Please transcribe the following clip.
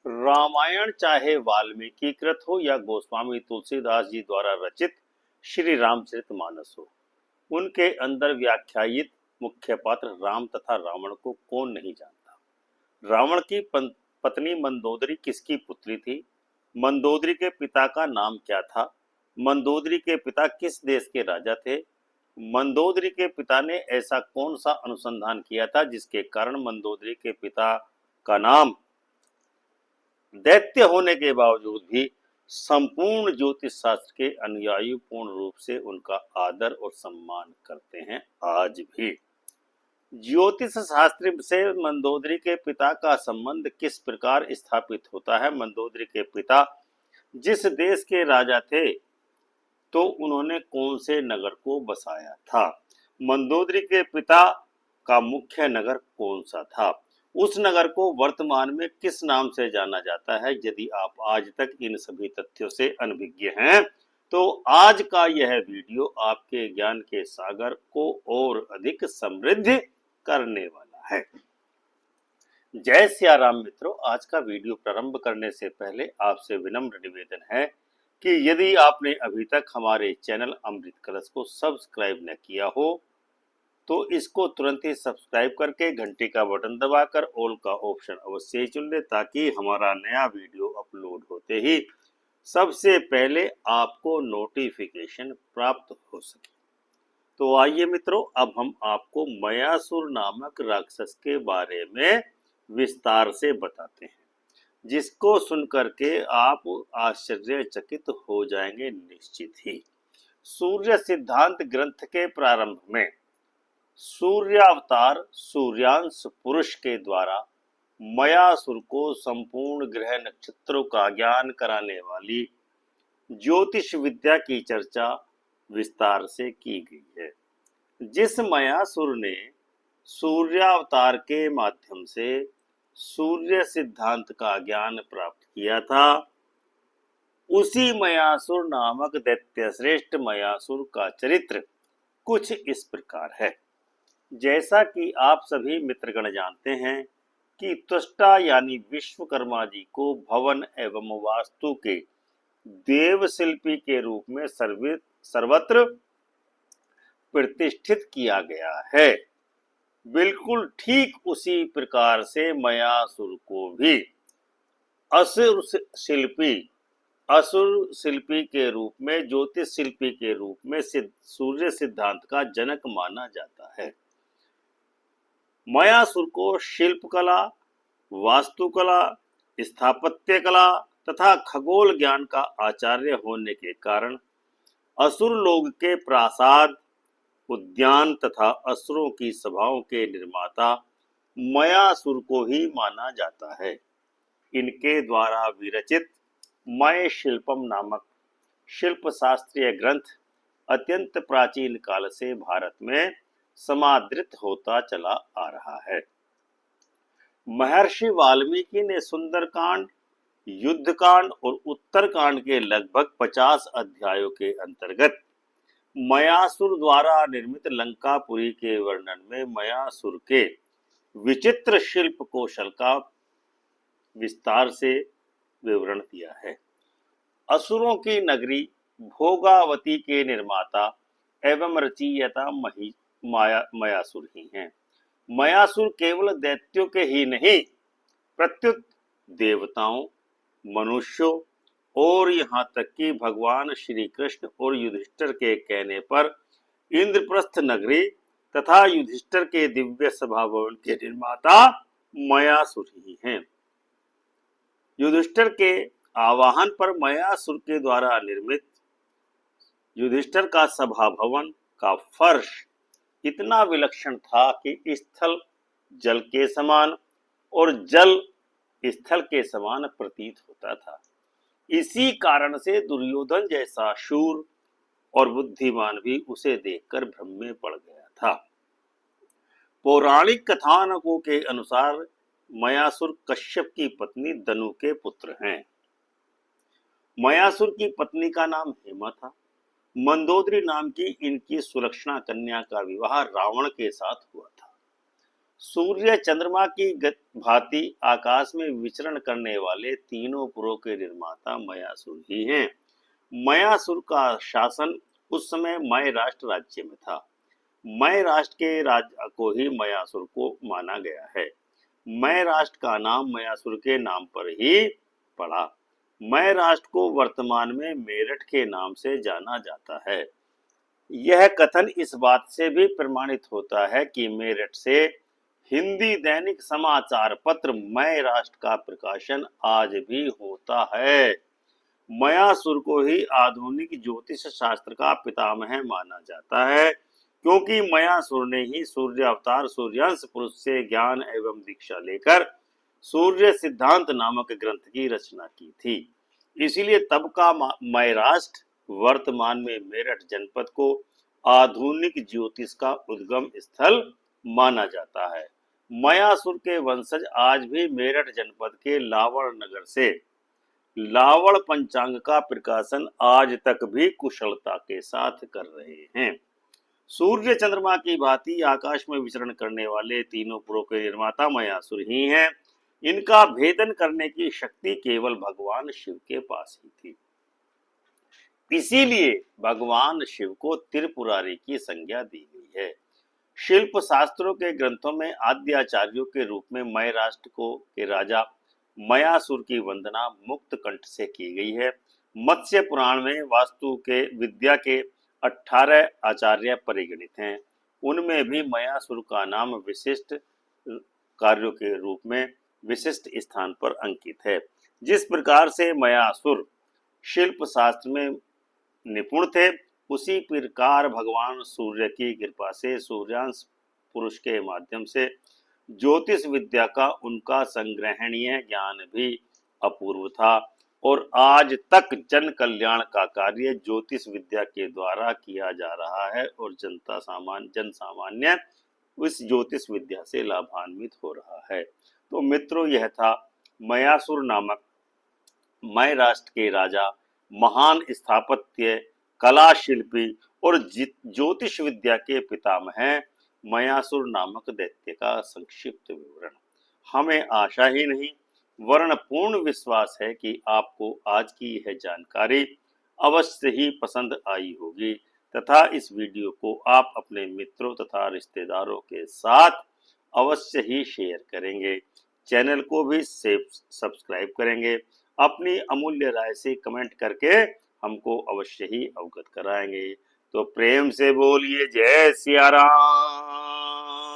रामायण चाहे वाल्मीकि कृत हो या गोस्वामी तुलसीदास जी द्वारा रचित श्री रामचरितमानस हो, उनके अंदर व्याख्यायित मुख्य पात्र राम तथा रावण को कौन नहीं जानता। रावण की पत्नी मंदोदरी किसकी पुत्री थी? मंदोदरी के पिता का नाम क्या था? मंदोदरी के पिता किस देश के राजा थे? मंदोदरी के पिता ने ऐसा कौन सा अनुसंधान किया था जिसके कारण मंदोदरी के पिता का नाम दैत्य होने के बावजूद भी संपूर्ण ज्योतिष शास्त्र के अनुयायी पूर्ण रूप से उनका आदर और सम्मान करते हैं आज भी। ज्योतिष शास्त्र से मंदोदरी के पिता का संबंध किस प्रकार स्थापित होता है? मंदोदरी के पिता जिस देश के राजा थे तो उन्होंने कौन से नगर को बसाया था? मंदोदरी के पिता का मुख्य नगर कौन सा था? उस नगर को वर्तमान में किस नाम से जाना जाता है? यदि आप आज तक इन सभी तथ्यों से अनभिज्ञ हैं तो आज का यह वीडियो आपके ज्ञान के सागर को और अधिक समृद्ध करने वाला है। जय सिया राम मित्रों, आज का वीडियो प्रारंभ करने से पहले आपसे विनम्र निवेदन है कि यदि आपने अभी तक हमारे चैनल अमृत कलश को सब्सक्राइब न किया हो तो इसको तुरंत ही सब्सक्राइब करके घंटी का बटन दबाकर ऑल का ऑप्शन अवश्य ही चुन ले, ताकि हमारा नया वीडियो अपलोड होते ही सबसे पहले आपको नोटिफिकेशन प्राप्त हो सके। तो आइए मित्रों, अब हम आपको मयासुर नामक राक्षस के बारे में विस्तार से बताते हैं, जिसको सुनकर के आप आश्चर्यचकित हो जाएंगे निश्चित ही। सूर्य सिद्धांत ग्रंथ के प्रारंभ में सूर्यावतार सूर्यांश पुरुष के द्वारा मयासुर को संपूर्ण ग्रह नक्षत्रों का ज्ञान कराने वाली ज्योतिष विद्या की चर्चा विस्तार से की गई है। जिस मयासुर ने सूर्यावतार के माध्यम से सूर्य सिद्धांत का ज्ञान प्राप्त किया था, उसी मयासुर नामक दैत्य श्रेष्ठ मयासुर का चरित्र कुछ इस प्रकार है। जैसा कि आप सभी मित्रगण जानते हैं कि त्वष्टा यानी विश्वकर्मा जी को भवन एवं वास्तु के देव शिल्पी के रूप में सर्वत्र प्रतिष्ठित किया गया है। बिल्कुल ठीक उसी प्रकार से मयासुर को भी असुर शिल्पी के रूप में, ज्योतिष शिल्पी के रूप में सूर्य सिद्धांत का जनक माना जाता है। मयासुर को शिल्पकला, वास्तुकला, स्थापत्य कला तथा खगोल ज्ञान का आचार्य होने के कारण असुर लोग के प्रासाद, उद्यान तथा असुरों की सभाओं के निर्माता मयासुर को ही माना जाता है। इनके द्वारा विरचित मय शिल्पम नामक शिल्प शास्त्रीय ग्रंथ अत्यंत प्राचीन काल से भारत में समादृत होता चला आ रहा है। महर्षि वाल्मीकि ने सुंदरकांड, युद्धकांड और उत्तरकांड के लगभग 50 अध्यायों के अंतर्गत मयासुर द्वारा निर्मित लंकापुरी के वर्णन में मयासुर के विचित्र शिल्प कौशल का विस्तार से विवरण दिया है। असुरों की नगरी भोगावती के निर्माता एवं रचयिता मयासुर ही हैं। मयासुर केवल दैत्यों के ही नहीं, प्रत्युत देवताओं, मनुष्यों और यहाँ तक कि भगवान श्री कृष्ण और युधिष्ठिर के कहने पर इंद्रप्रस्थ नगरी तथा युधिष्ठिर के दिव्य सभा भवन के निर्माता मयासुर ही हैं। युधिष्ठिर के आवाहन पर मयासुर के द्वारा निर्मित युधिष्ठिर का सभा भवन का फर्श इतना विलक्षण था कि स्थल जल के समान और जल स्थल के समान प्रतीत होता था। इसी कारण से दुर्योधन जैसा शूर और बुद्धिमान भी उसे देखकर भ्रम में पड़ गया था। पौराणिक कथानकों के अनुसार मयासुर कश्यप की पत्नी दनु के पुत्र हैं। मयासुर की पत्नी का नाम हेमा था। मंदोदरी नाम की इनकी सुलक्षणा कन्या का विवाह रावण के साथ हुआ था। सूर्य चंद्रमा की भांति आकाश में विचरण करने वाले तीनों पुरों के निर्माता मयासुर ही हैं। मयासुर का शासन उस समय मय राष्ट्र राज्य में था। मय राष्ट्र के राजा को ही मयासुर को माना गया है। मय राष्ट्र का नाम मयासुर के नाम पर ही पड़ा। मय राष्ट्र को वर्तमान में मेरठ के नाम से जाना जाता है। यह कथन इस बात से भी प्रमाणित होता है कि मेरठ से हिंदी दैनिक समाचार पत्र मय राष्ट्र का प्रकाशन आज भी होता है। मयासुर को ही आधुनिक ज्योतिष शास्त्र का पितामह माना जाता है, क्योंकि मयासुर ने ही सूर्य अवतार सूर्यांश पुरुष से ज्ञान एवं दीक्षा लेकर सूर्य सिद्धांत नामक ग्रंथ की रचना की थी। इसीलिए तब का मय राष्ट्र वर्तमान में मेरठ जनपद को आधुनिक ज्योतिष का उद्गम स्थल माना जाता है। मयासुर के वंशज आज भी मेरठ जनपद के लावण नगर से लावण पंचांग का प्रकाशन आज तक भी कुशलता के साथ कर रहे हैं। सूर्य चंद्रमा की भांति आकाश में विचरण करने वाले तीनों पुरों के निर्माता मयासुर ही हैं। इनका भेदन करने की शक्ति केवल भगवान शिव के पास ही थी। इसीलिए भगवान शिव को त्रिपुरारी की संज्ञा दी गई है। शिल्प शास्त्रों के ग्रंथों में आद्याचार्यों के रूप में मय राष्ट्र को के राजा मयासुर की वंदना मुक्त कंठ से की गई है। मत्स्य पुराण में वास्तु के विद्या के 18 आचार्य परिगणित हैं। उनमें भी मयासुर का नाम विशिष्ट कार्यों के रूप में विशिष्ट स्थान पर अंकित है। जिस प्रकार से मयासुर शिल्प शास्त्र में निपुण थे, उसी प्रकार भगवान सूर्य की कृपा से सूर्यांश पुरुष के माध्यम से ज्योतिष विद्या का उनका संग्रहणीय ज्ञान भी अपूर्व था और आज तक जन कल्याण का कार्य ज्योतिष विद्या के द्वारा किया जा रहा है और जन सामान्य इस ज्योतिष विद्या से लाभान्वित हो रहा है। तो मित्रों, यह था मयासुर नामक मय राष्ट्र के राजा, महान स्थापत्य कला शिल्पी और ज्योतिष विद्या के पितामह मयासुर नामक दैत्य का संक्षिप्त विवरण। हमें आशा ही नहीं वरन पूर्ण विश्वास है कि आपको आज की यह जानकारी अवश्य ही पसंद आई होगी तथा इस वीडियो को आप अपने मित्रों तथा रिश्तेदारों के साथ अवश्य ही शेयर करेंगे। चैनल को भी सब्सक्राइब करेंगे। अपनी अमूल्य राय से कमेंट करके हमको अवश्य ही अवगत कराएंगे। तो प्रेम से बोलिए जय सिया राम।